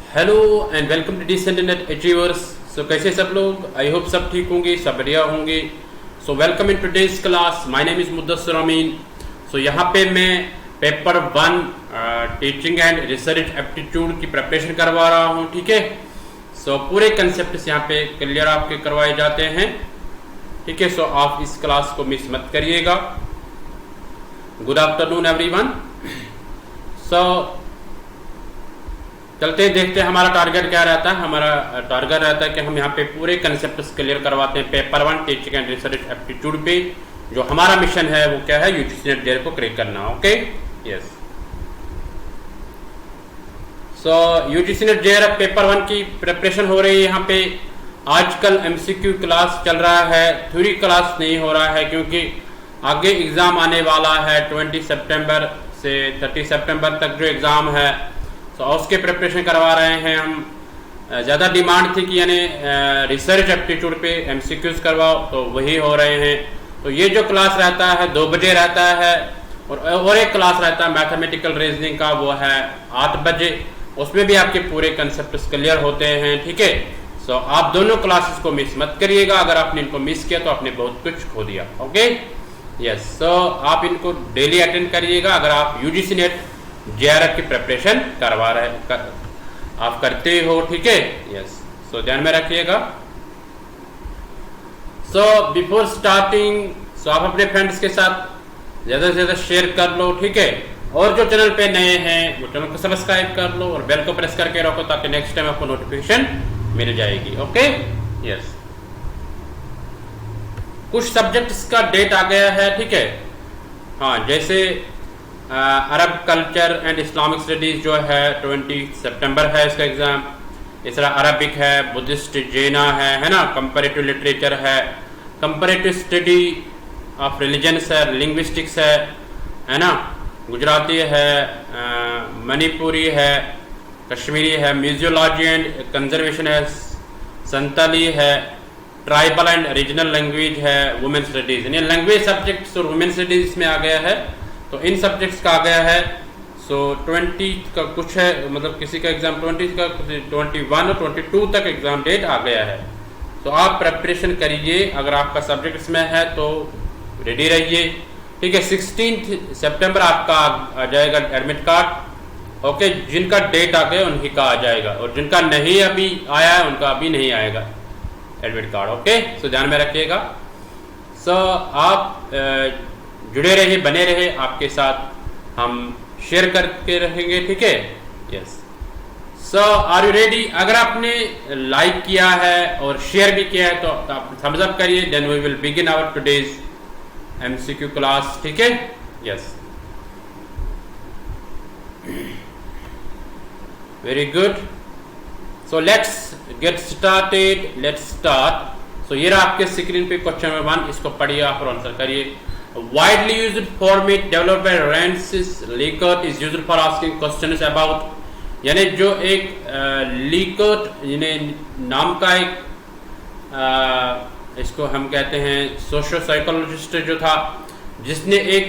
Hello and welcome to decent NET achievers. So कैसे सब लोग, आई होप सब ठीक होंगे, सब बढ़िया होंगे। So welcome in today's class. My name is Muddassir Amin. So यहाँ पे मैं paper 1 teaching and research aptitude की प्रिपरेशन करवा रहा हूँ, ठीक है। सो पूरे कंसेप्ट यहाँ पे क्लियर आपके करवाए जाते हैं, ठीक है। सो आप इस क्लास को मिस मत करिएगा। Good afternoon everyone. सो चलते हैं, देखते हैं हमारा टारगेट क्या रहता है। हमारा टारगेट रहता है कि हम यहाँ पे पूरे कंसेप्ट क्लियर करवाते हैं paper 1 teaching and research aptitude पे। जो हमारा मिशन है वो क्या है, यूजीसी नेट जेईई को क्रैक करना। Okay, yes. So UGC NET JEE paper 1 की प्रिपरेशन हो रही है। यहाँ पे आजकल एमसीक्यू क्लास चल रहा है, थ्योरी क्लास नहीं हो रहा है, क्योंकि आगे एग्जाम आने वाला है 20 सितंबर से 30 सितंबर तक जो एग्जाम है, तो उसके प्रिपरेशन करवा रहे हैं हम। ज़्यादा डिमांड थी कि यानी रिसर्च एप्टीट्यूड पे एमसीक्यूज करवाओ, तो वही हो रहे हैं। तो ये जो क्लास रहता है 2 बजे रहता है, और एक क्लास रहता है मैथमेटिकल रीजनिंग का, वो है 8 बजे। उसमें भी आपके पूरे कंसेप्ट क्लियर होते हैं, ठीक है। सो आप दोनों क्लासेस को मिस मत करिएगा। अगर आपने इनको मिस किया तो आपने बहुत कुछ खो दिया। Okay, yes. सो आप इनको डेली अटेंड करिएगा अगर आप यूजीसी नेट जेईई की प्रिपरेशन करवा रहे आप करते हो, ठीक है। यस, सो ध्यान में रखिएगा। सो बिफोर स्टार्टिंग, सो आप अपने फ्रेंड्स के साथ ज़्यादा से ज़्यादा शेयर कर लो, ठीक है। और जो चैनल पे नए हैं वो चैनल को सब्सक्राइब कर लो और बेल को प्रेस करके रखो, ताकि नेक्स्ट टाइम आपको नोटिफिकेशन मिल जाएगी। Okay, yes. कुछ सब्जेक्ट्स का डेट आ गया है, ठीक है। हाँ, जैसे अरब कल्चर एंड इस्लामिक स्टडीज जो है 20 सितंबर है इसका एग्ज़ाम। इस तरह अरबिक है, बुद्धिस्ट जैना है ना, कंपैरेटिव लिटरेचर है, कंपैरेटिव स्टडी ऑफ रिलीजन्स है, लिंग्विस्टिक्स है ना, गुजराती है, मणिपुरी है, कश्मीरी है, म्यूजियोलॉजी एंड कंजर्वेशन है, संताली है, ट्राइबल एंड रीजनल लैंग्वेज है, वुमेन स्टडीज़। यानी लैंग्वेज सब्जेक्ट्स और वुमेन स्टडीज़ इसमें आ गया है। तो इन सब्जेक्ट्स का आ गया है। सो 20 का कुछ है, मतलब किसी का एग्जाम 20 का, 21 और 22 तक एग्जाम डेट आ गया है। तो आप प्रिपरेशन करिए। अगर आपका सब्जेक्ट इसमें है तो रेडी रहिए, ठीक है। 16 सितंबर आपका आ जाएगा एडमिट कार्ड। ओके, जिनका डेट आ गया उन्हीं का आ जाएगा, और जिनका नहीं अभी आया है उनका अभी नहीं आएगा एडमिट कार्ड। ओके, सो ध्यान में रखिएगा। सो आप जुड़े रहिए, बने रहे, आपके साथ हम शेयर करके रहेंगे, ठीक है। Yes. So are you ready? अगर आपने लाइक किया है और शेयर भी किया है तो आप थम्स अप करिए। Then we will begin our today's MCQ class, ठीक है। Yes, very good. So let's get started, let's start. So ये रहा आपके स्क्रीन पे क्वेश्चन नंबर 1, इसको पढ़िए आप और आंसर करिए। Widely used format developed by Francis Likert is used for asking questions about, यानी जो एक लीकर्ट यानी नाम का एक इसको हम कहते हैं सोशो साइकोलॉजिस्ट जो था, जिसने एक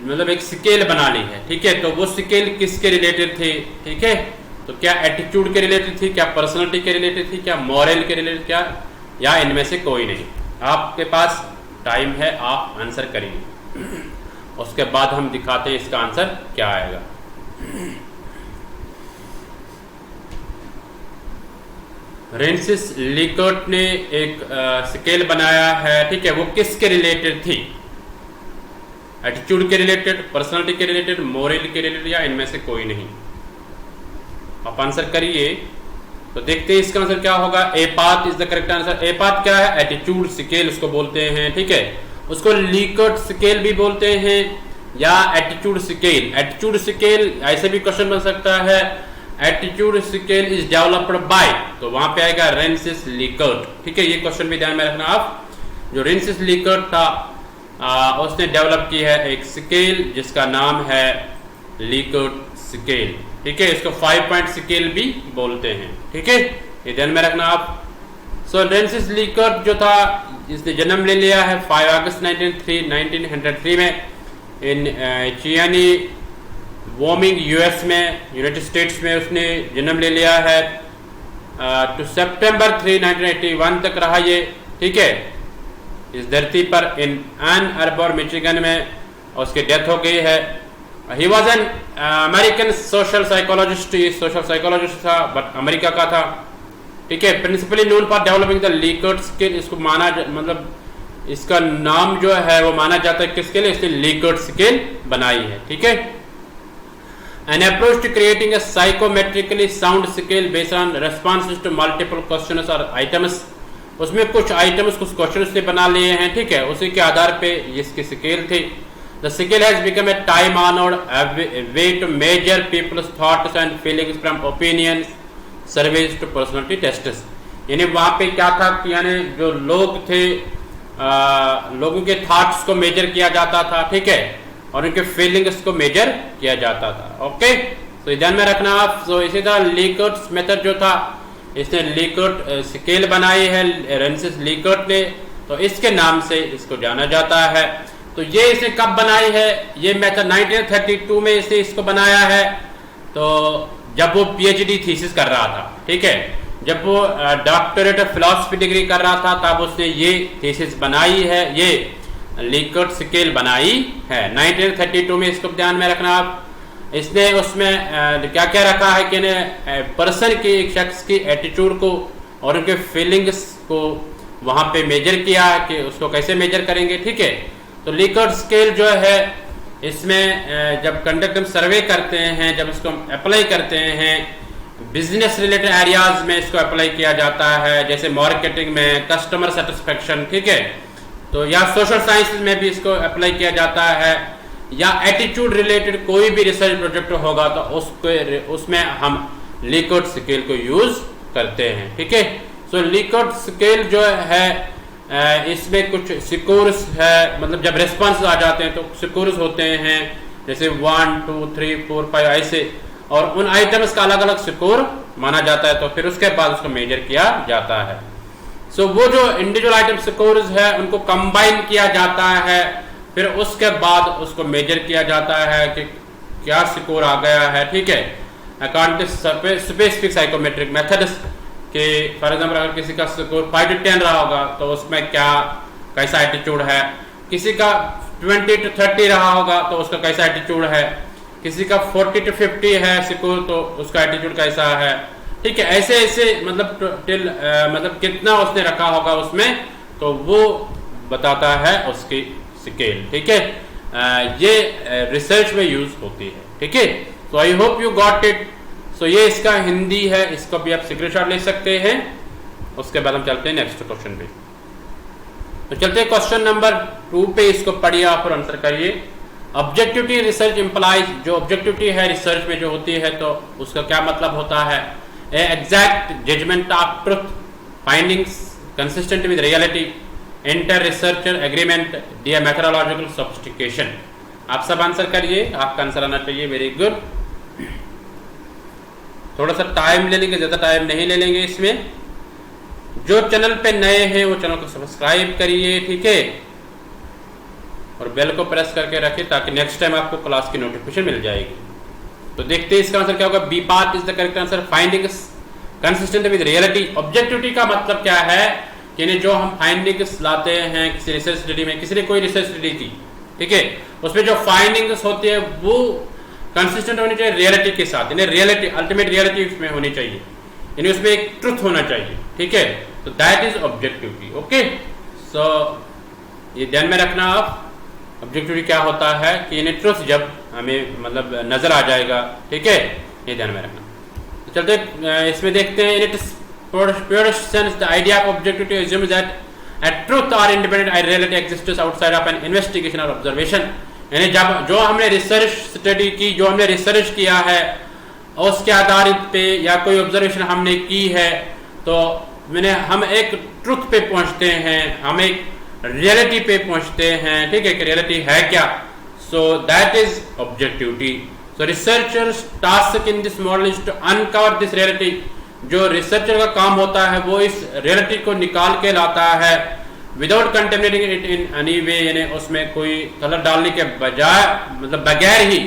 मतलब एक स्केल बना ली है, ठीक है। तो वो स्केल किसके रिलेटेड थी, ठीक है। तो क्या एटीट्यूड के रिलेटेड थी, क्या पर्सनालिटी के रिलेटेड थी, क्या मॉरल के रिलेटेड, क्या या इनमें से कोई नहीं। आपके पास टाइम है, आप आंसर करिए। उसके बाद हम दिखाते हैं इसका आंसर क्या आएगा। फ्रांसिस लिकर्ट ने एक स्केल बनाया है, ठीक है। वो किसके रिलेटेड थी? एटीट्यूड के रिलेटेड, पर्सनालिटी के रिलेटेड, मॉरल के रिलेटेड, या इनमें से कोई नहीं। आप आंसर करिए। तो देखते हैं इसका आंसर क्या होगा। A path is the correct answer. A path क्या है? एटीट्यूड स्केल उसको बोलते हैं, ठीक है। उसको लीकर्ट स्केल भी बोलते हैं या एटीट्यूड स्केल। एटीट्यूड स्केल ऐसे भी क्वेश्चन बन सकता है, attitude scale is developed by, तो वहां पे आएगा फ्रांसिस लिकर्ट, ठीक है। ये क्वेश्चन भी ध्यान में रखना आप। जो फ्रांसिस लिकर्ट था उसने डेवलप की है एक स्केल जिसका नाम है लिकर्ट स्केल, ठीक है। इसको 5 पॉइंट स्केल भी बोलते हैं, ठीक है। ये ध्यान में रखना आप। सो फ्रांसिस लिकर्ट जो था, इसने जन्म ले लिया है 5 अगस्त 1903 में। इन चियानी वोमिंग यूएस में, यूनाइटेड स्टेट्स में उसने जन्म ले लिया है। तो सितंबर 3, 1981 तक रहा ये, ठीक है, इस धरती पर इन एन अर्बर मिशिगन में, और उसकी डेथ हो गई है। He was an American social psychologist, ये सोशल साइकोलॉजिस्ट था बट अमेरिका का था, ठीक है। Principally known for developing the Likert scale, इसको माना मतलब इसका नाम जो है वो माना जाता है किसके लिए, इसने लीकर्ट स्किल बनाई है, ठीक है। An approach to creating a psychometrically sound scale based on responses to multiple questions और आइटम्स, उसमें कुछ आइटम्स कुछ क्वेश्चंस ने बना लिए हैं, ठीक है, उसी के आधार पे इसकी स्केल थी। The scale has become a time honoured way to measure people's thoughts and feelings from opinions, surveys to personality tests. यानी वहां पे क्या था कि यानी जो लोग थे, लोगों के थॉट्स को मेजर किया जाता था, ठीक है, और उनके फीलिंग्स को मेजर किया जाता था। ओके, तो ध्यान में रखना आप। तो इसी तरह लीकर्ट मेथड जो था, इसने लीकर्ट स्केल बनाई है रेंसिस लीकर्ट ने, तो इसके नाम से इसको जाना जाता है। तो ये इसने कब बनाई है, ये मेथड 1932 में इसने इसको बनाया है। तो जब वो पीएचडी थीसिस कर रहा था, ठीक है, जब वो डॉक्टरेट ऑफ फिलॉसफी डिग्री कर रहा था, तब उसने ये थीसिस बनाई है, ये लीकर्ट स्केल बनाई है 1932 में। इसको ध्यान में रखना आप। इसने उसमें क्या क्या रखा है कि पर्सन की, एक शख्स की एटीट्यूड को और उनके फीलिंग्स को वहां पे मेजर किया कि उसको कैसे मेजर करेंगे, ठीक है। तो लीकर्ट स्केल जो है, इसमें जब कंडक्ट हम सर्वे करते हैं, जब इसको अप्लाई करते हैं बिजनेस रिलेटेड एरियाज में, इसको अप्लाई किया जाता है, जैसे मार्केटिंग में, कस्टमर सेटिस्फेक्शन, ठीक है, तो या सोशल साइंस में भी इसको अप्लाई किया जाता है, या एटीट्यूड रिलेटेड कोई भी रिसर्च प्रोजेक्ट होगा तो उसमें हम लीकर्ट स्केल को यूज करते हैं, ठीक है। सो लीकर्ट स्केल जो है, इसमें कुछ स्कोर्स है, मतलब जब रिस्पॉन्स आ जाते हैं तो स्कोर्स होते हैं, जैसे 1, 2, 3, 4, 5 ऐसे, और उन आइटम्स का अलग अलग स्कोर माना जाता है, तो फिर उसके बाद उसको मेजर किया जाता है। सो वो जो इंडिविजुअल आइटम स्कोर्स है उनको कंबाइन किया जाता है, फिर उसके बाद उसको मेजर किया जाता है कि क्या स्कोर आ गया है, ठीक है, according to specific psychometric methods के। फॉर एग्जांपल अगर किसी का स्कोर 5 to 10 रहा होगा तो उसमें क्या कैसा एटीट्यूड है, किसी का 20 to 30 रहा होगा तो उसका कैसा एटीट्यूड है, किसी का 40 to 50 है स्कोर तो उसका एटीट्यूड कैसा है, ठीक है। ऐसे ऐसे मतलब मतलब कितना उसने रखा होगा उसमें, तो वो बताता है उसकी स्केल, ठीक है। ये रिसर्च में यूज होती है, ठीक है। So I hope you got it. So ये इसका हिंदी है, इसको भी आप स्क्रीनशॉट ले सकते हैं। उसके बाद हम चलते हैं नेक्स्ट क्वेश्चन पे। तो चलते हैं क्वेश्चन नंबर 2 पे, इसको पढ़िए आप और आंसर करिए। ऑब्जेक्टिविटी रिसर्च इंप्लाइज, जो ऑब्जेक्टिविटी है रिसर्च में जो होती है तो उसका क्या मतलब होता है, exact judgement of truth, findings consistent with reality, inter researcher agreement, D methodological sophistication. आप सब आंसर करिए, आपका आंसर आना चाहिए। Very good. थोड़ा सा टाइम ले लेंगे, ज्यादा टाइम नहीं ले लेंगे इसमें। जो चैनल पे नए हैं वो चैनल को सब्सक्राइब करिए, ठीक है, और बेल को प्रेस करके रखिए ताकि नेक्स्ट टाइम आपको क्लास की नोटिफिकेशन मिल जाएगी। तो देखते हैं इसका आंसर क्या होगा। B part is the correct answer, findings consistent with reality. Objectivity का मतलब क्या है कि जो हम फाइंडिंग्स लाते हैं किसी रिसर्च स्टडी में, किसी ने कोई रिसर्च स्टडी की, ठीक है, उसमें जो फाइंडिंग्स होती है वो कंसिस्टेंट होनी चाहिए रियलिटी के साथ, यानी रियलिटी, अल्टीमेट रियलिटी उसमें होनी चाहिए, यानी उसमें एक ट्रुथ होना चाहिए, ठीक है। तो दैट इज ऑब्जेक्टिविटी। ओके, सो ये ध्यान में रखना आप। ऑब्जेक्टिविटी क्या होता है कि यानी ट्रुथ जब हमें मतलब नजर आ जाएगा, ठीक है, ये ध्यान में रखना। तो चलते इसमें देखते हैं। It is pure sense the idea of objectivity assumes that a truth or independent reality exists outside of an investigation or observation। यानी जब जो हमने रिसर्च स्टडी की, जो हमने रिसर्च किया है उसके आधारित पे या कोई ऑब्जर्वेशन हमने की है, तो हम एक ट्रुथ पे पहुंचते हैं, हम एक रियलिटी पे पहुंचते हैं, ठीक है, कि रियलिटी है क्या। So that is objectivity. So researchers task in this model is to uncover this reality. जो रिसर्चर का काम होता है वो इस रियलिटी को निकाल के लाता है without contaminating it in any way, यानी उसमें कोई कलर डालने के बजाय मतलब बगैर ही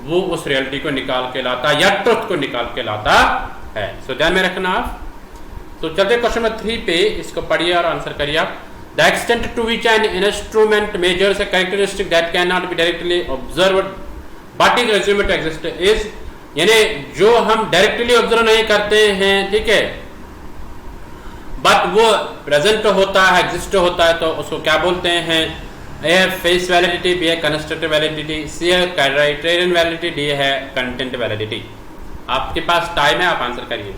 वो उस रियलिटी को निकाल के लाता या ट्रुथ को निकाल के लाता है। सो ध्यान में रखना आप। तो चलते क्वेश्चन नंबर 3 पे, इसको पढ़िए और आंसर करिए आप। The extent to which an instrument measures a characteristic that can not be directly observed but is assumed to exist is, यानी जो हम डायरेक्टली ऑब्जर्व नहीं करते हैं, ठीक है, बट वो प्रेजेंट होता है, एग्जिस्ट होता है, तो उसको क्या बोलते हैं? ए है फेस वैलिडिटी, बी है कंस्ट्रक्टिव वैलिडिटी, सी है क्राइटेरियन वैलिडिटी, डी है कंटेंट वैलिडिटी। आपके पास टाइम है, आप आंसर करिए।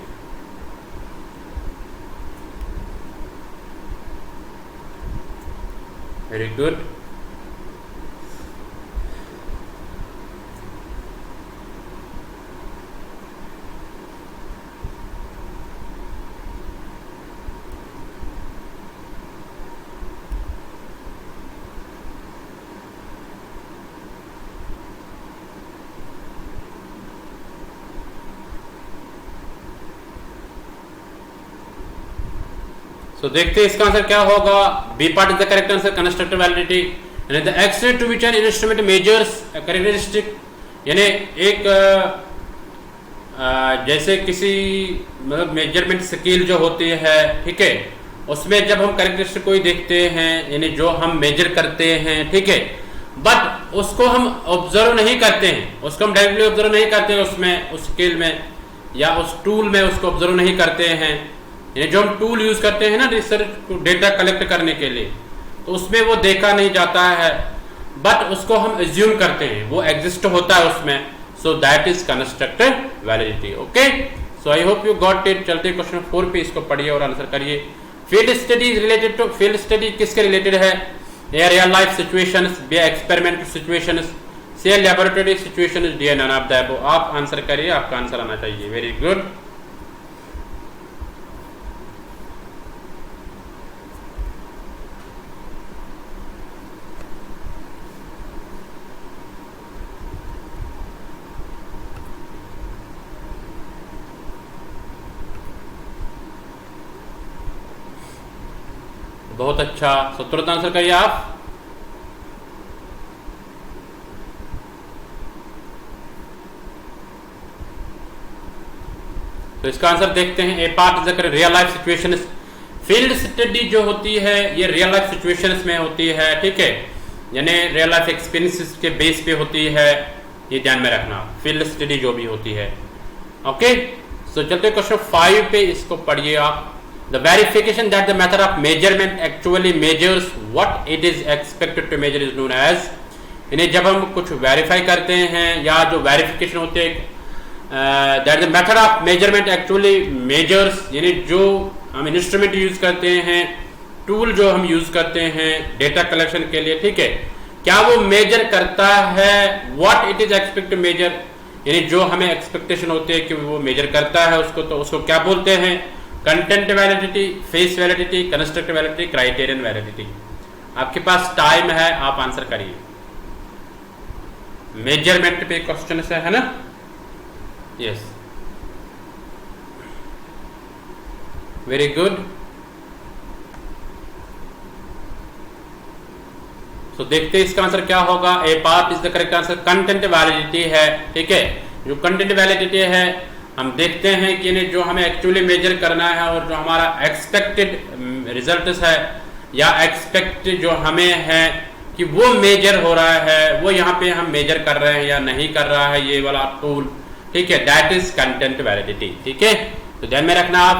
Very good. तो देखते हैं इसका आंसर क्या होगा। B part is the correct answer, constructive validity. यानी the extent to which an instrument measures characteristic, यानी एक जैसे किसी मतलब मेजरमेंट स्केल जो होती है, ठीक है, उसमें जब हम कैरेक्टरिस्टिक को ही देखते हैं, यानी जो हम मेजर करते हैं, ठीक है, बट उसको हम ऑब्जर्व नहीं करते हैं, उसको हम डायरेक्टली ऑब्जर्व नहीं करते हैं, उसमें उस स्केल में या उस टूल में उसको ऑब्जर्व नहीं करते हैं। यानी जो हम टूल यूज करते हैं ना रिसर्च डेटा कलेक्ट करने के लिए, तो उसमें वो देखा नहीं जाता है, बट उसको हम एज्यूम करते हैं, वो एग्जिस्ट होता है उसमें। So that is constructive validity. Okay, so I hope you got it. चलते क्वेश्चन 4 पे, इसको पढ़िए और आंसर करिए। Field study related to, field study किसके रिलेटेड है? A real life situations, B experimental situations, C laboratory situations, D none of the above. आप answer करिए, आपका आंसर आना चाहिए। Very good. बहुत अच्छा, so तुरंत आंसर करिए आप। तो इसका आंसर देखते हैं। A part is real life situations. Field study जो होती है ये रियल लाइफ सिचुएशंस में होती है, ठीक है, यानी रियल लाइफ एक्सपीरियंसेस के बेस पे होती है, ये ध्यान में रखना, फील्ड स्टडी जो भी होती है। ओके, सो चलते क्वेश्चन 5 पे, इसको पढ़िए आप। The verification that the method of measurement actually measures what it is expected to measure is known as, यानी जब हम कुछ वेरीफाई करते हैं या जो वेरिफिकेशन होते हैं that the method of measurement actually measures, यानी जो हम इंस्ट्रूमेंट यूज करते हैं, टूल जो हम यूज करते हैं डेटा कलेक्शन के लिए, ठीक है, क्या वो मेजर करता है what it is expected to measure, यानी जो हमें एक्सपेक्टेशन होती है कि वो मेजर करता है उसको, तो उसको क्या बोलते हैं? Content validity, face validity, constructive validity, criterion validity. आपके पास टाइम है, आप आंसर करिए। मेजरमेंट पे क्वेश्चन है ना? Yes, very good. सो देखते हैं इसका आंसर क्या होगा। A part is the correct answer, content validity है, ठीक है। जो कंटेंट वैलिडिटी है, हम देखते हैं कि जो हमें एक्चुअली मेजर करना है और जो हमारा एक्सपेक्टेड रिजल्ट है या एक्सपेक्टेड जो हमें है कि वो मेजर हो रहा है, वो यहाँ पे हम मेजर कर रहे हैं या नहीं कर रहा है ये वाला टूल, ठीक है, दैट इज कंटेंट वैलिडिटी। ठीक है, तो ध्यान में रखना आप।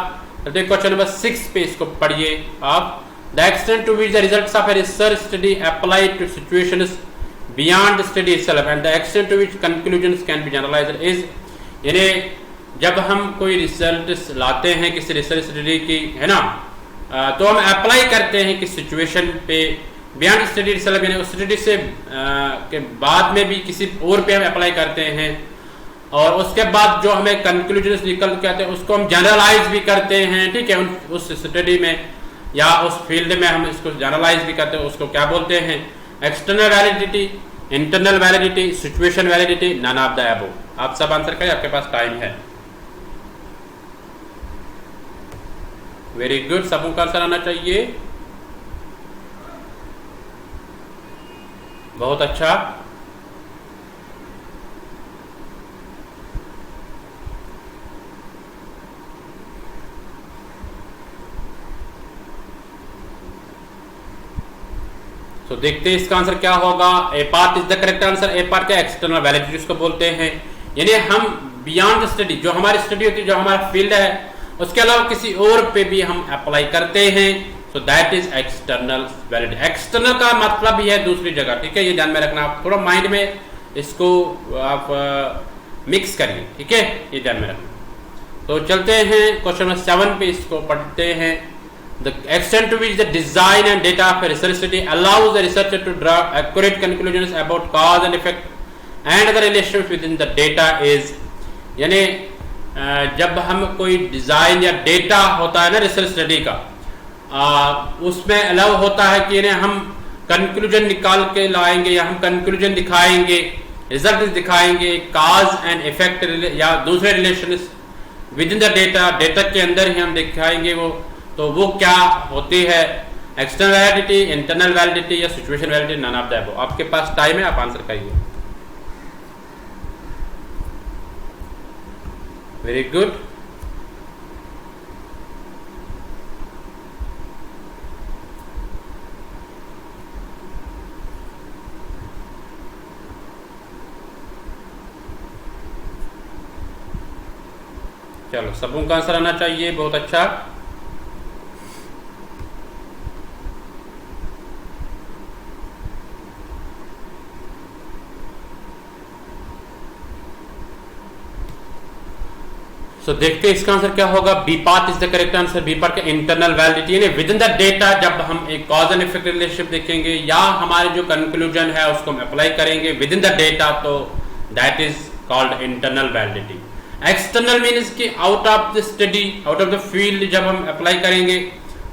क्वेश्चन नंबर 6 पे इसको पढ़िए आप। The extent to which the results of a research study applied to situations beyond study itself and the extent to which conclusions can be generalized is, यानी जब हम कोई रिजल्ट लाते हैं किसी रिसर्च स्टडी की, है ना, तो हम अप्लाई करते हैं किस सिचुएशन पे, बियॉन्ड स्टडी इटसेल्फ, यानी उस स्टडी से के बाद में भी किसी और पे हम अप्लाई करते हैं, और उसके बाद जो हमें कंक्लूजन्स निकल के आते हैं उसको हम जनरलाइज भी करते हैं। ठीक है, उस स्टडी में या उस फील्ड में हम इसको जनरलाइज भी करते हैं, उसको क्या बोलते हैं? External validity, internal validity, situation validity, none of the above. आप सब आंसर करें, आपके पास टाइम है। वेरी गुड, सबको का आंसर आना चाहिए। बहुत अच्छा। तो देखते हैं इसका आंसर क्या होगा। A part is the correct answer. A part क्या, एक्सटर्नल वैलिडिटी जिसको बोलते हैं, यानी हम बियॉन्ड स्टडी, जो हमारी स्टडी होती है, जो हमारा फील्ड है, उसके अलावा किसी और पे भी हम अप्लाई करते हैं, सो that is external validity. External का मतलब ही है दूसरी जगह, ठीक है, ये ध्यान में रखना, आप थोड़ा माइंड में इसको आप मिक्स करिए, ठीक है, ये ध्यान में रखना। तो चलते हैं क्वेश्चन नंबर 7 पे, इसको पढ़ते हैं। The extent to which the design and data of a research study allows the researcher to draw accurate conclusions about cause and effect and other relations within the data is, यानी जब हम कोई design या data होता है ना research study का, उसमें अलाउ होता है कि हम कंक्लूजन निकाल के लाएंगे या हम कंक्लूजन दिखाएंगे, रिजल्ट दिखाएंगे, काज एंड इफेक्ट या दूसरे relation with in the data, data के अंदर ही हम दिखाएंगे वो वो क्या होती है, एक्सटर्नल वैलिडिटी, इंटरनल वैलिडिटी या situation validity, none of the above. आपके पास टाइम है, आप आंसर करिए। Very good. चलो, सबों का आंसर आना चाहिए, बहुत अच्छा। तो देखते हैं इसका आंसर क्या होगा। B part is the correct answer. B part का इंटरनल वैलिडिटी, यानी विद इन द डेटा जब हम एक कॉज एंड इफेक्ट रिलेशनशिप देखेंगे या हमारे जो कंक्लूजन है उसको हम अप्लाई करेंगे विद इन द डेटा, तो that is called internal validity. External means कि out of the study, out of the field जब हम अप्लाई करेंगे,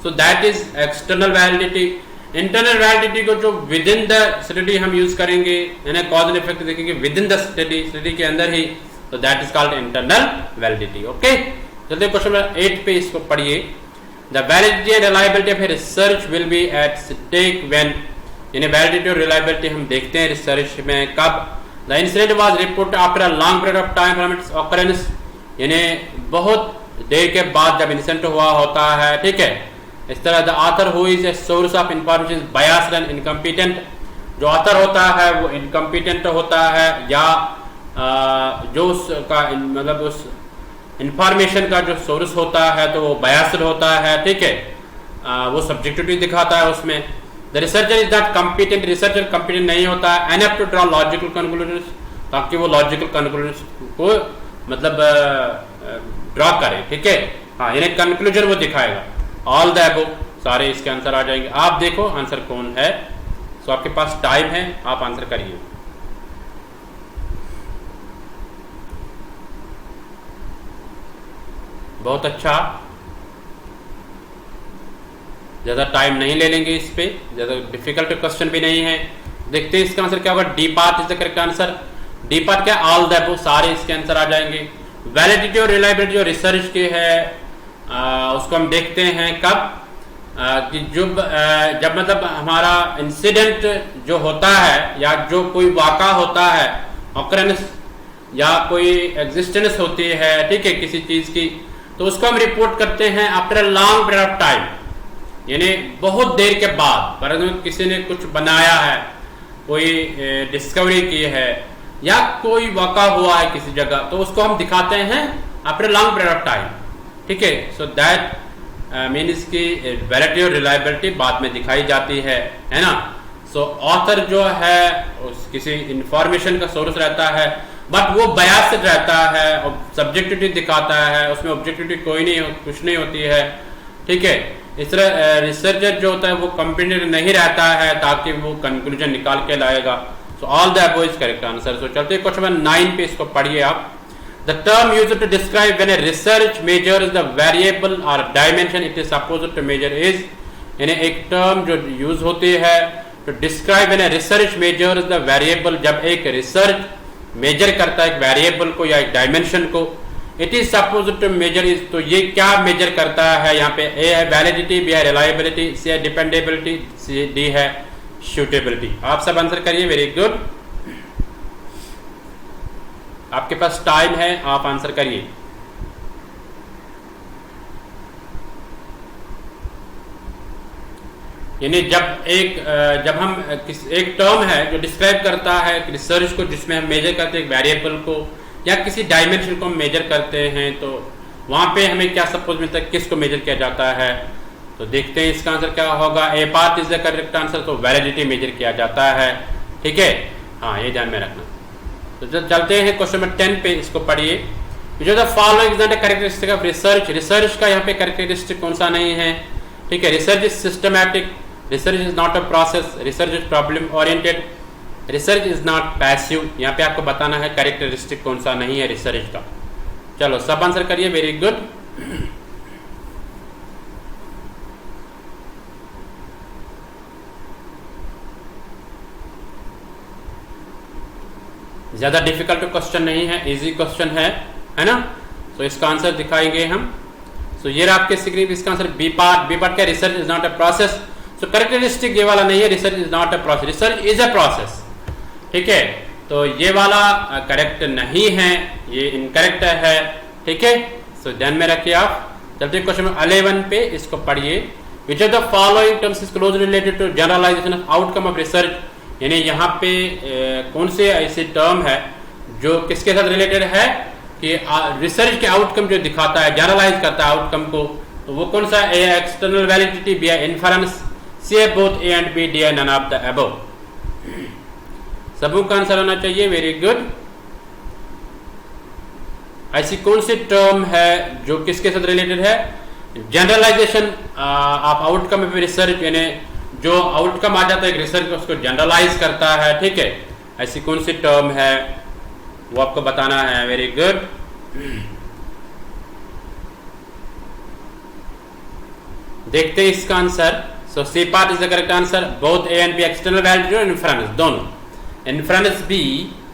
so that is external validity. Internal validity को जो विद इन द स्टडी हम use करेंगे, यानी कॉज एंड इफेक्ट देखेंगे within the study, study के अंदर ही, तो that is called internal validity. Okay, चलते क्वेश्चन नंबर 8 पे, इसको पढ़िए। The validity and reliability of a research will be at stake when, यानी वैलिडिटी और रिलायबिलिटी हम देखते हैं रिसर्च में कब। The incident was reported after a long period of time from its occurrence, यानी बहुत देर के बाद जब इंसिडेंट हुआ होता है, ठीक है। इस तरह the author who is a source of information biased and incompetent, जो ऑथर होता है वो इनकम्पिटेंट होता है या जो उसका मतलब उस इंफॉर्मेशन का जो सोर्स होता है तो वो बायस्ड होता है, ठीक है, वो सब्जेक्टिविटी दिखाता है उसमें। The researcher is not competent, researcher competent नहीं होता है enough to draw logical conclusions, ताकि वो लॉजिकल कंक्लूजन्स को मतलब ड्रॉ करे, ठीक है, हाँ, यानी कंक्लूजन वो दिखाएगा। ऑल द अबव सारे इसके आंसर आ जाएंगे। आप देखो आंसर कौन है। सो आपके पास टाइम है, आप आंसर करिए। बहुत अच्छा, ज़्यादा टाइम नहीं ले लेंगे इस पे, ज़्यादा डिफिकल्ट क्वेश्चन भी नहीं है। देखते हैं इसका आंसर क्या होगा। D part is the correct answer. D part क्या, ऑल द अबव सारे इसके आंसर आ जाएंगे। वैलिडिटी और रिलायबिलिटी जो रिसर्च की है उसको हम देखते हैं कब, कि जब मतलब हमारा इंसिडेंट जो होता है या जो कोई वाक़ा होता है, ऑकरेंस या कोई एग्जिस्टेंस होती है, ठीक है, किसी चीज़ की, तो उसको हम रिपोर्ट करते हैं after a long period of time, यानी बहुत देर के बाद। फॉर एग्जाम्पल किसी ने कुछ बनाया है, कोई डिस्कवरी की है या कोई वाक़ा हुआ है किसी जगह, तो उसको हम दिखाते हैं after long period of time, ठीक है। सो दैट मीन्स की वैलिडिटी और रिलायबिलिटी बाद में दिखाई जाती है ना। सो ऑथर जो है उस किसी इंफॉर्मेशन का सोर्स रहता है, बट वो बायस्ड रहता है और सब्जेक्टिविटी दिखाता है, उसमें ऑब्जेक्टिविटी कोई नहीं, कुछ नहीं होती है, ठीक है। इस तरह रिसर्चर जो होता है वो कॉम्पिटेंट नहीं रहता है ताकि वो कंक्लूजन निकाल के लाएगा। So all the above is correct answer. So चलते हैं क्वेश्चन नंबर 9 पे, इसको पढ़िए आप। The term used to describe when a research measures the variable और dimension it is supposed to measure is, यानी एक टर्म जो यूज होती है to describe when a research measures the variable, जब एक रिसर्च मेजर करता है एक वेरिएबल को या एक डायमेंशन को, it is supposed to measure is, तो ये क्या मेजर करता है। यहाँ पे ए है वैलिडिटी, बी है रिलायबिलिटी, सी है डिपेंडेबिलिटी, सी डी है सूटेबिलिटी। आप सब आंसर करिए, वेरी गुड। आपके पास टाइम है, आप आंसर करिए। यानी जब हम एक टर्म है जो डिस्क्राइब करता है रिसर्च को, जिसमें हम मेजर करते हैं एक वेरिएबल को या किसी डायमेंशन को हम मेजर करते हैं, तो वहां पे हमें क्या सपोज मिलता है, किसको मेजर किया जाता है। तो देखते हैं इसका आंसर क्या होगा। A part is the correct answer, तो वैलिडिटी मेजर किया जाता है, ठीक है। हाँ, ये ध्यान में रखना। तो चलते हैं क्वेश्चन नंबर 10 पे, इसको पढ़िए। जो the following is not a characteristic of research. Research का यहाँ पे कैरेक्टरिस्टिक कौन सा नहीं है, ठीक है। Research is systematic, research is not a process, research is problem oriented, research is not passive. यहाँ पे आपको बताना है कैरेक्टरिस्टिक कौन सा नहीं है रिसर्च का। चलो सब आंसर करिए, वेरी गुड। ज्यादा डिफिकल्ट क्वेश्चन नहीं है, इजी क्वेश्चन है ना। तो इसका आंसर दिखाएंगे हम। सो ये रहा आपके स्क्रीन पे, इसका answer B part. B part क्या, research is not a process. So characteristic ये वाला नहीं है, research is not a process, research is a process, ठीक है। तो ये वाला करेक्ट नहीं है, ये इनकरेक्ट है, ठीक है। सो ध्यान में रखिए आप। चलते क्वेश्चन 11 पे, इसको पढ़िए। Which of the following terms is closely related to generalization of outcome of research. यानी यहाँ पे कौन से ऐसे टर्म है जो किसके साथ रिलेटेड है कि रिसर्च के आउटकम जो दिखाता है, जनरलाइज करता है आउटकम को, तो वो कौन सा। A external validity, B inference, C both A and B, D none of the above. सबों का आंसर होना चाहिए, वेरी गुड। ऐसी कौन सी टर्म है जो किसके साथ रिलेटेड है, generalization of outcome of research, यानी जो आउटकम आ जाता है रिसर्च उसको जनरलाइज करता है, ठीक है। ऐसी कौन सी टर्म है वो आपको बताना है, वेरी गुड। देखते हैं इसका answer. So C part is the correct answer. Both A and B external validity और इन्फ्रेंस, दोनों इन्फ्रेंस बी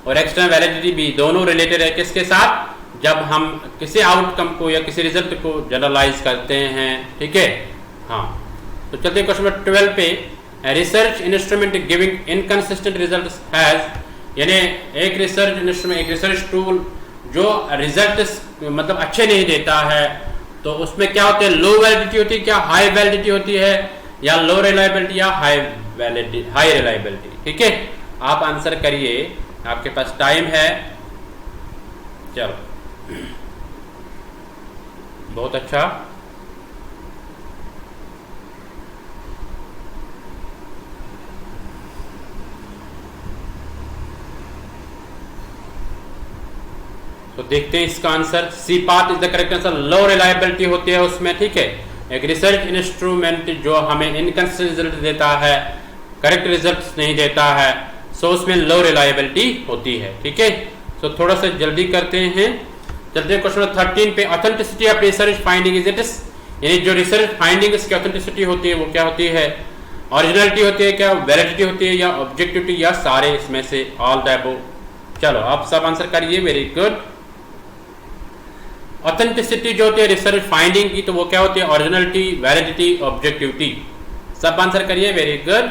और एक्सटर्नल वैलिडिटी बी दोनों रिलेटेड है किसके साथ, जब हम किसी आउटकम को या किसी रिजल्ट को जनरलाइज करते हैं, ठीक है। हाँ, तो चलते हैं क्वेश्चन नंबर 12 पे। Research instrument giving inconsistent results has, यानी एक रिसर्च इंस्ट्रूमेंट, एक रिसर्च टूल जो रिजल्ट मतलब अच्छे नहीं देता है, तो उसमें क्या होते हैं, लो वैलिडिटी होती है, क्या हाई वैलिडिटी होती है, या लो रिलायबिलिटी या हाई वैलिडिटी, हाई रिलायबिलिटी, ठीक है। आप आंसर करिए, आपके पास टाइम है। चलो, बहुत अच्छा। तो देखते हैं इसका answer. C part is the correct answer. Low reliability होती है उसमें, ठीक है। एक रिसर्च इंस्ट्रूमेंट जो हमें इनकंसिस्टेंट रिजल्ट देता है, करेक्ट रिजल्ट नहीं देता है, सो उसमें लो रिलायबिलिटी होती है, ठीक है। सो थोड़ा सा जल्दी करते हैं। चलते हैं क्वेश्चन 13 पे। Authenticity of research finding is it is, यानी जो रिसर्च फाइंडिंग की ऑथेंटिसिटी होती है वो क्या होती है, ओरिजिनलिटी होती है क्या, वैलिडिटी होती है, या ऑब्जेक्टिविटी, या सारे इसमें से, ऑल द अबव। चलो आप सब आंसर करिए, वेरी गुड। ऑथेंटिसिटी जो होती है रिसर्च फाइंडिंग की, तो वो क्या होती है, ओरिजिनलिटी, वैलिडिटी, ऑब्जेक्टिविटी। सब आंसर करिए, वेरी गुड।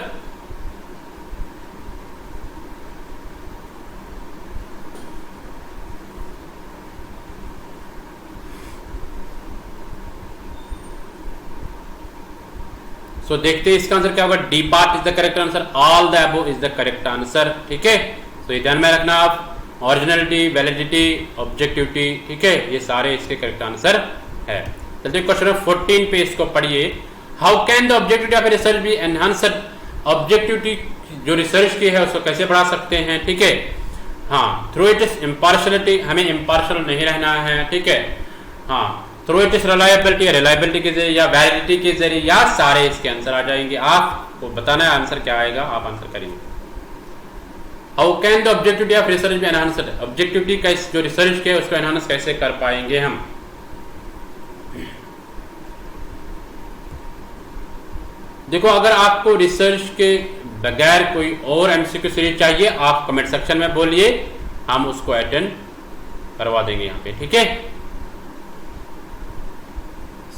सो देखते हैं इसका आंसर क्या होगा। D part is the correct answer, all the above is the correct answer, ठीक है। तो ये ध्यान में रखना आप, ओरिजिनलिटी, वैलिडिटी, ऑब्जेक्टिविटी, ठीक है, ये सारे इसके करेक्ट आंसर है। चलते क्वेश्चन 14 पे, इसको पढ़िए। How can the objectivity of research be enhanced. Objectivity जो रिसर्च की है उसको कैसे बढ़ा सकते हैं, ठीक है। हाँ, थ्रू इट इज इम्पार्शलिटी, हमें इम्पार्शल नहीं रहना है, ठीक है। हाँ, through it is reliability, reliability के जरिए, या वैलिडिटी के जरिए, या सारे इसके आंसर आ जाएंगे। आपको बताना है आंसर क्या आएगा, आप आंसर करेंगे। How can the objectivity of research be enhanced. Objectivity का जो रिसर्च के उसको एनहांस कैसे कर पाएंगे हम। देखो, अगर आपको रिसर्च के बगैर कोई और एमसीक्यू सीरीज चाहिए, आप कमेंट सेक्शन में बोलिए, हम उसको अटेंड करवा देंगे यहाँ पे, ठीक है।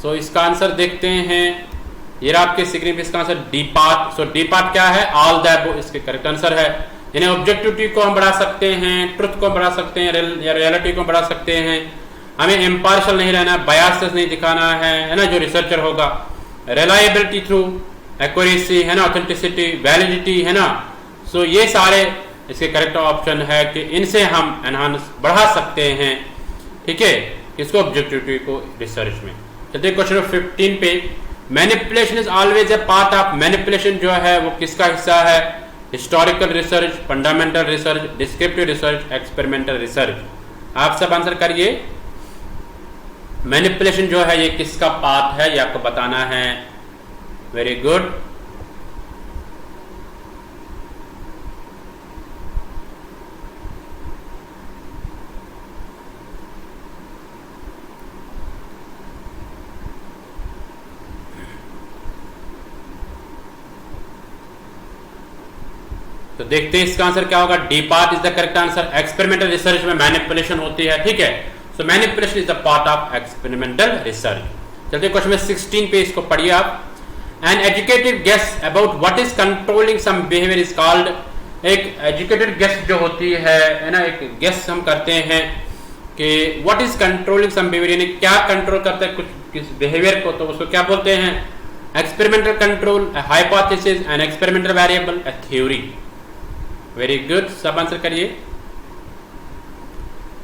सो इसका आंसर देखते हैं। ये रहा आपके सिग्निफिकेंस इसका आंसर डी पार्ट। सो डी पार्ट क्या है? ऑल द अबव इसके करेक्ट आंसर है। यानी ऑब्जेक्टिविटी को हम बढ़ा सकते हैं, ट्रुथ को बढ़ा सकते हैं, या रियलिटी को बढ़ा सकते हैं। हमें इम्पार्शियल नहीं रहना, बायसेस नहीं दिखाना है ना, जो रिसर्चर होगा। रिलायबिलिटी थ्रू एक्यूरेसी है ना, ऑथेंटिसिटी, वैलिडिटी है ना। सो ये सारे इसके करेक्ट ऑप्शन है कि इनसे हम एनहांस बढ़ा सकते हैं, ठीक है, इसको ऑब्जेक्टिविटी को रिसर्च में। चलिए क्वेश्चन 15 पे, manipulation is always a part of. Manipulation जो है वो किसका हिस्सा है? Historical research, fundamental research, descriptive research, experimental research. आप सब आंसर करिए। मैनिपुलेशन जो है ये किसका पार्ट है, ये आपको बताना है। Very good. तो देखते हैं इसका आंसर क्या होगा। D part is the correct answer. Experimental research में मैनिपुलेशन होती है, ठीक है। So manipulation is the part of experimental research. चलते क्वेश्चन 16 पे, इसको पढ़िए आप। An educated guess about what is controlling some behaviour is called. एक एजुकेटेड गेस जो होती है ना, एक गेस हम करते हैं कि what is controlling some behaviour, यानी क्या कंट्रोल करता है कुछ किस बिहेवियर को, तो उसको क्या बोलते हैं? Experimental control, hypothesis, an experimental variable, A theory. Very good, सब आंसर करिए।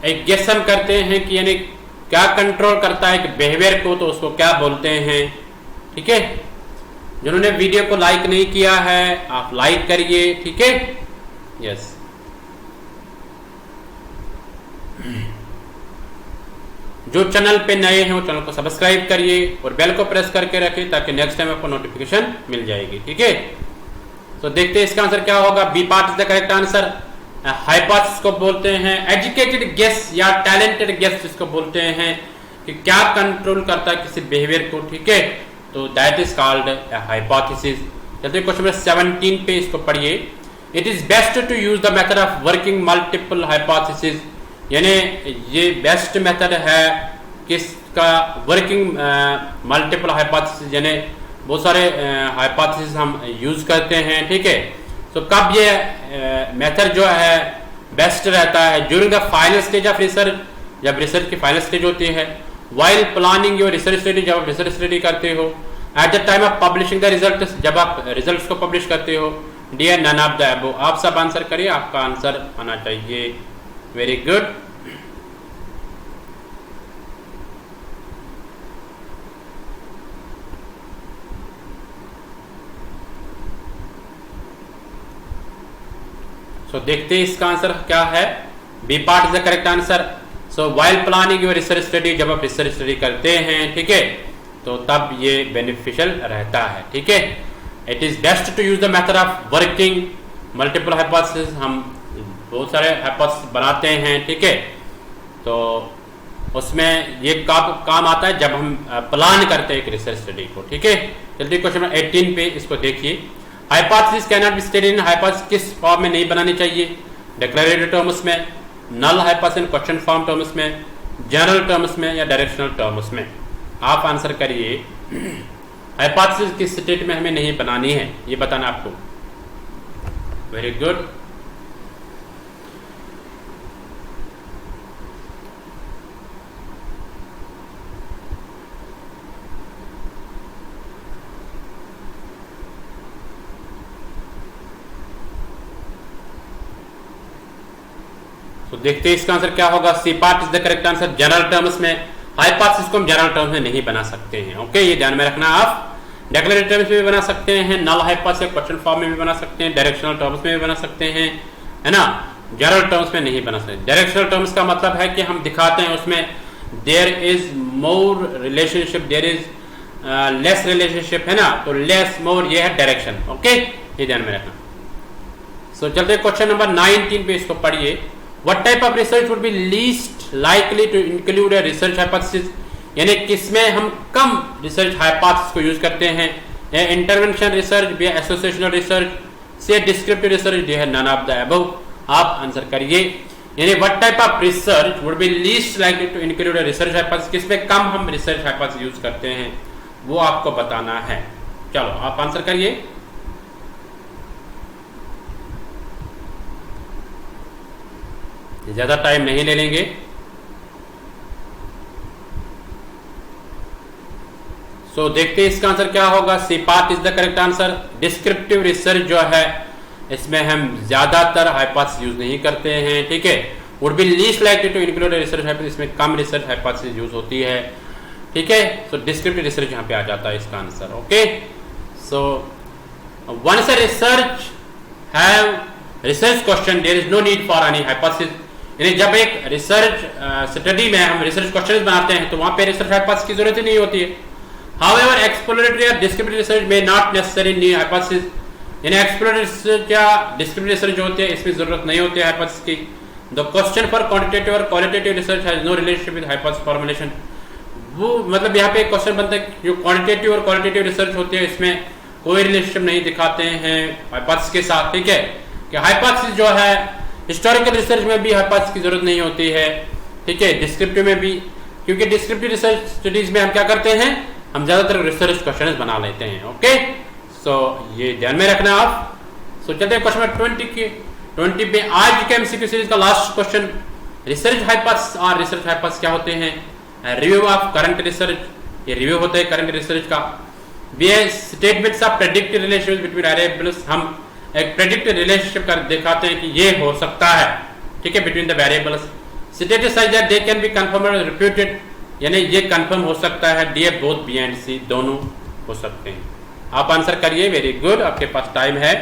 एक गेस हम करते हैं कि यानी क्या कंट्रोल करता है एक बिहेवियर को, तो उसको क्या बोलते हैं, ठीक है। जिन्होंने वीडियो को लाइक नहीं किया है आप लाइक करिए, ठीक है। यस, जो चैनल पे नए हैं वो चैनल को सब्सक्राइब करिए और बेल को प्रेस करके रखिए ताकि नेक्स्ट टाइम आपको नोटिफिकेशन मिल जाएगी, ठीक है। तो देखते हैं इसका आंसर क्या होगा। B part is the correct answer. Hypothesis को बोलते हैं एजुकेटेड गेस या टैलेंटेड गेस जिसको बोलते हैं कि क्या कंट्रोल करता है किसी बिहेवियर को, ठीक है, तो दैट इज कॉल्ड हाइपोथेसिस। चलते क्वेश्चन नंबर 17 पे, इसको पढ़िए। It is best to use the method of working multiple hypothesis, यानी ये बेस्ट मेथड है किसका? वर्किंग मल्टीपल हाइपोथेसिस, यानी बहुत सारे हाइपोथेसिस हम यूज करते हैं, ठीक है। तो कब ये मेथड जो है बेस्ट रहता है? During the final stage of research, जब रिसर्च की फाइनल स्टेज होती है। While planning your research study, जब आप रिसर्च स्टडी करते हो। At the time of publishing the result, जब आप रिजल्ट्स को पब्लिश करते हो। D none of the above. आप सब आंसर करिए, आपका आंसर आना चाहिए। Very good. सो देखते हैं इसका आंसर क्या है। B part is the correct answer. So while planning your research study, जब आप रिसर्च स्टडी करते हैं, ठीक है, तो तब ये बेनिफिशियल रहता है, ठीक है। It is best to use the method of working multiple hypothesis. हम बहुत सारे हाइपोथेसिस बनाते हैं, ठीक है, तो उसमें ये काम आता है जब हम प्लान करते हैं एक रिसर्च स्टडी को, ठीक है। जल्दी क्वेश्चन नंबर 18 पे, इसको देखिए। Hypothesis can not be stated in. Hypothesis किस फॉर्म में नहीं बनानी चाहिए? डिक्लेरेटिव टर्म्स में, null hypothesis question form terms में, जनरल टर्म्स में, या डायरेक्शनल टर्म्स में। आप आंसर करिए। हाइपोथेसिस किस स्टेट में हमें नहीं बनानी है ये बताना आपको। Very good. तो देखते हैं इसका आंसर क्या होगा। C part is the correct answer. General terms में हाइपोथेसिस को हम जनरल टर्म्स में नहीं बना सकते हैं, ओके, ये ध्यान में रखना। आप डिक्लेरेटिव टर्म्स में भी बना सकते हैं, नल हाइपोथेसिस क्वेश्चन फॉर्म में भी बना सकते हैं, डायरेक्शनल टर्म्स में भी बना सकते हैं, है ना। जनरल टर्म्स में नहीं बना सकते। डायरेक्शनल टर्म्स का मतलब है कि हम दिखाते हैं उसमें there is more relationship, there is less relationship, है ना, तो लेस मोर ये है डायरेक्शन, ओके, ये ध्यान में रखना। सो चलते क्वेश्चन नंबर 19 पे, इसको पढ़िए। What type of research would be least likely to include a research hypothesis, यानी किसमें हम कम रिसर्च हाइपोथेसिस को यूज करते हैं? इंटरवेंशन रिसर्च, एसोसिएशनल रिसर्च, से डिस्क्रिप्टिव रिसर्च, है नन ऑफ द अबव। आप आंसर करिए। यानी what type of research would be least likely to include a research hypothesis, किसमें कम हम रिसर्च हाइपोथेसिस यूज करते हैं वो आपको बताना है। चलो आप आंसर करिए। ज्यादा टाइम नहीं ले लेंगे। देखते हैं इसका आंसर क्या होगा। C part is the correct answer. Descriptive research जो है इसमें हम ज्यादातर हाइपोथेसिस यूज नहीं करते हैं, ठीक है। Would be least likely to include research hypothesis, इसमें कम रिसर्च हाइपोथेसिस यूज होती है, ठीक है। डिस्क्रिप्टिव रिसर्च यहाँ पे आ जाता है इसका answer. Okay, so once a research have research question there is no need for any hypothesis. यानी जब एक रिसर्च स्टडी में हम रिसर्च क्वेश्चन बनाते हैं तो वहां पे रिसर्च हाइपोथेसिस की जरूरत ही नहीं होती है। However, exploratory or descriptive research may not necessarily need hypothesis. यानी exploratory research या descriptive research जो होती है इसमें जरूरत नहीं होती है hypothesis की। The question for quantitative or qualitative research has no relationship with hypothesis formulation. वो मतलब यहाँ पे एक क्वेश्चन बनता है जो क्वांटिटेटिव और क्वालिटेटिव रिसर्च होती है इसमें कोई रिलेशनशिप नहीं दिखाते हैं हाइपोथेसिस के साथ, ठीक है। कि हाइपोथेसिस जो है हिस्टोरिकल रिसर्च में भी हाइपोथेसिस की जरूरत नहीं होती है, ठीक है, डिस्क्रिप्टिव में भी, क्योंकि डिस्क्रिप्टिव रिसर्च स्टडीज में हम क्या करते हैं, हम ज्यादातर रिसर्च क्वेश्चन बना लेते हैं। ओके, ये ध्यान में रखना आप। चलते हैं क्वेश्चन नंबर 20 पे। आज के एमसीक्यू सीरीज का लास्ट क्वेश्चन, रिसर्च हाइपोथेसिस और रिसर्च हाइपोथेसिस क्या होते हैं। रिव्यू ऑफ करंट रिसर्च, ये रिव्यू होता है करंट रिसर्च का। बी है statements of predicted relationship between variables, हम एक प्रेडिक्टेड रिलेशनशिप कर दिखाते हैं कि ये हो सकता है, ठीक है, between the variables. Status such that they can be confirmed और रिफ्यूटेड, यानी ये कंफर्म हो सकता है, D both B and C दोनों हो सकते हैं। आप आंसर करिए। वेरी गुड, आपके पास टाइम है।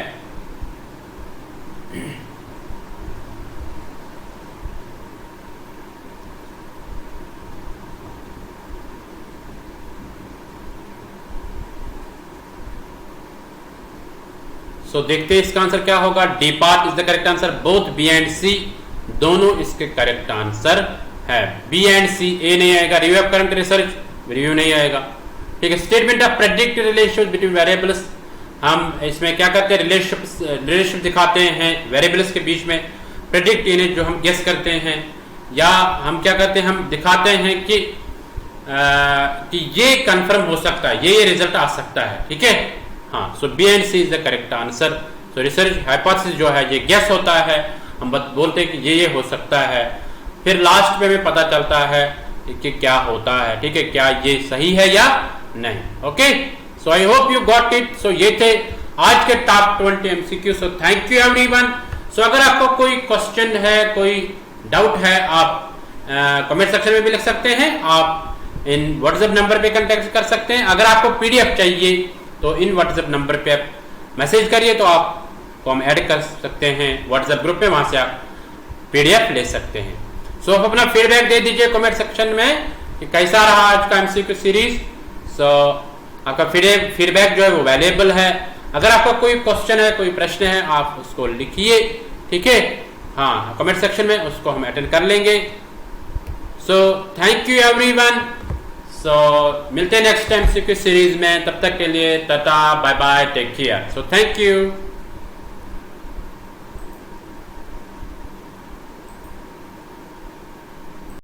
देखते हैं इसका आंसर क्या होगा। D part is the correct answer. Both B and C दोनों इसके करेक्ट आंसर है। बी एंड सी, ए नहीं आएगा। Review of current research, review नहीं आएगा, ठीक है। Statement of predicted relationship between variables, हम इसमें क्या करते हैं, रिलेशनशिप दिखाते हैं वेरिएबल्स के बीच में। प्रेडिक्ट यानी जो हम गेस करते हैं, या हम क्या करते हैं, हम दिखाते हैं कि ये कंफर्म हो सकता है, ये रिजल्ट आ सकता है, ठीक है। हाँ, B and C is the correct answer. Research hypothesis जो है ये गेस होता है, हम बोलते हैं कि ये हो सकता है, फिर लास्ट में भी पता चलता है कि क्या होता है, ठीक है, क्या ये सही है या नहीं। Okay, so I hope you got it. ये थे आज के top 20 MCQ. Thank you everyone. अगर आपको कोई क्वेश्चन है, कोई डाउट है, आप कमेंट सेक्शन में भी लिख सकते हैं। आप इन व्हाट्सएप नंबर पे कांटेक्ट कर सकते हैं। अगर आपको पीडीएफ चाहिए तो इन व्हाट्सएप नंबर पे आप मैसेज करिए, तो आपको हम ऐड कर सकते हैं व्हाट्सएप ग्रुप पे, वहां से आप पीडीएफ ले सकते हैं। आप अपना फीडबैक दे दीजिए कमेंट सेक्शन में कि कैसा रहा आज का एमसीक्यू सीरीज। आपका फीडबैक जो है वो वैल्यूएबल है। अगर आपका कोई क्वेश्चन है, कोई प्रश्न है, आप उसको लिखिए, ठीक है, हाँ, कमेंट सेक्शन में, उसको हम अटेंड कर लेंगे। Thank you everyone. मिलते हैं नेक्स्ट एमसीक्यू सीरीज में, तब तक के लिए tata, bye bye, take care. Thank you.